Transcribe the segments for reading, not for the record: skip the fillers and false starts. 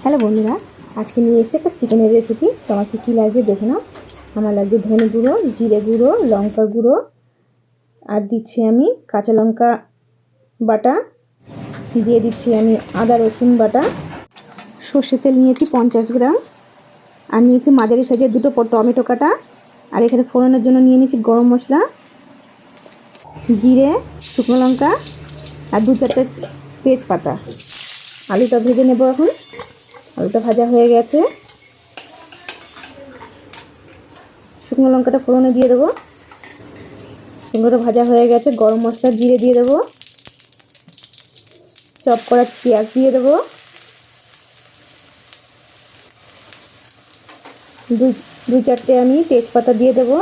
Hello বন্ধুরা, আজকে নিয়ে এসে একটা চিকেনের রেসিপি। তোমার কী লাগবে দেখে নাও। আমার লাগবে ধনে গুঁড়ো, জিরে গুঁড়ো, লঙ্কা গুঁড়ো, আর দিচ্ছি আমি কাঁচা লঙ্কা বাটা, দিয়ে দিচ্ছি আমি আদা রসুন বাটা, সর্ষের তেল নিয়েছি 50 গ্রাম, আর নিয়েছি মাঝারি সাইজের দুটো টমেটো কাটা, আর এখানে ফোড়নের জন্য নিয়ে নিয়েছি গরম মশলা, জিরে, শুকনো লঙ্কা আর 2-4টে তেজপাতা। আলুটা ভেজে নেব এখন। আলুটা ভাজা হয়ে গেছে, শুকনো লঙ্কাটা ফোড়নে দিয়ে দেবো। শুকনোটা ভাজা হয়ে গেছে, গরম মশলা জিরে দিয়ে দেবো, চপ করা পেঁয়াজ দিয়ে দেবো, দুই চারটে আমি তেজপাতা দিয়ে দেবো,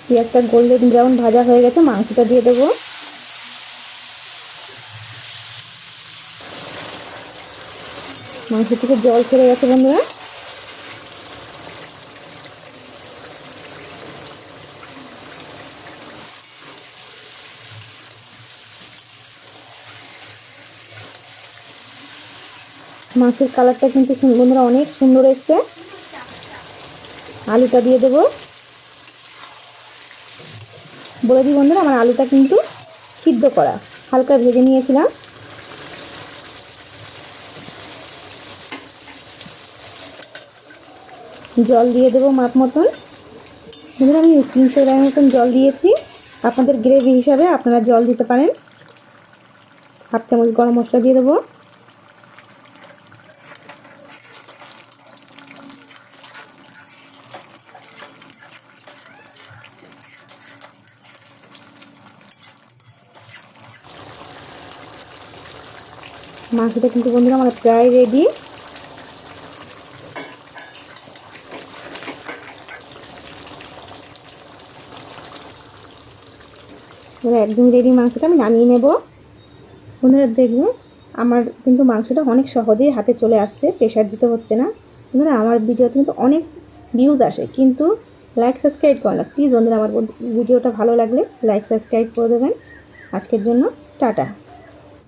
পেঁয়াজটা গোল্ডেন ব্রাউন ভাজা হয়ে গেছে, মাংসটা দিয়ে দেবো। মাংস থেকে জল ছেড়ে গেছে বন্ধুরা। মাংসের কালারটা কিন্তু বন্ধুরা অনেক সুন্দর এসছে। আলুটা দিয়ে দেবো। বলে দিই বন্ধুরা, আমার আলুটা কিন্তু সিদ্ধ করা, হালকা ভেজে নিয়েছিলাম। জল দিয়ে দেবো মাপ মতন। বন্ধুরা আমি 300 গ্রাম মতন জল দিয়েছি। আপনাদের গ্রেভি হিসাবে আপনারা জল দিতে পারেন। হাফ চামচ গরম মশলা দিয়ে দেবো। মাংসটা কিন্তু বন্ধুরা আমার প্রায় রেডি। একদম রেডি, মাংসটা আমি নামিয়ে নেব। বন্ধুরা দেখবেন আমার কিন্তু মাংসটা অনেক সহজেই হাতে চলে আসছে, প্রেশার দিতে হচ্ছে না। বন্ধুরা আমার ভিডিওতে কিন্তু অনেক ভিউজ আসে, কিন্তু লাইক সাবস্ক্রাইব করে না। প্লিজ বন্ধুরা আমার ভিডিওটা ভালো লাগলে লাইক সাবস্ক্রাইব করে দেবেন। আজকের জন্য টাটা।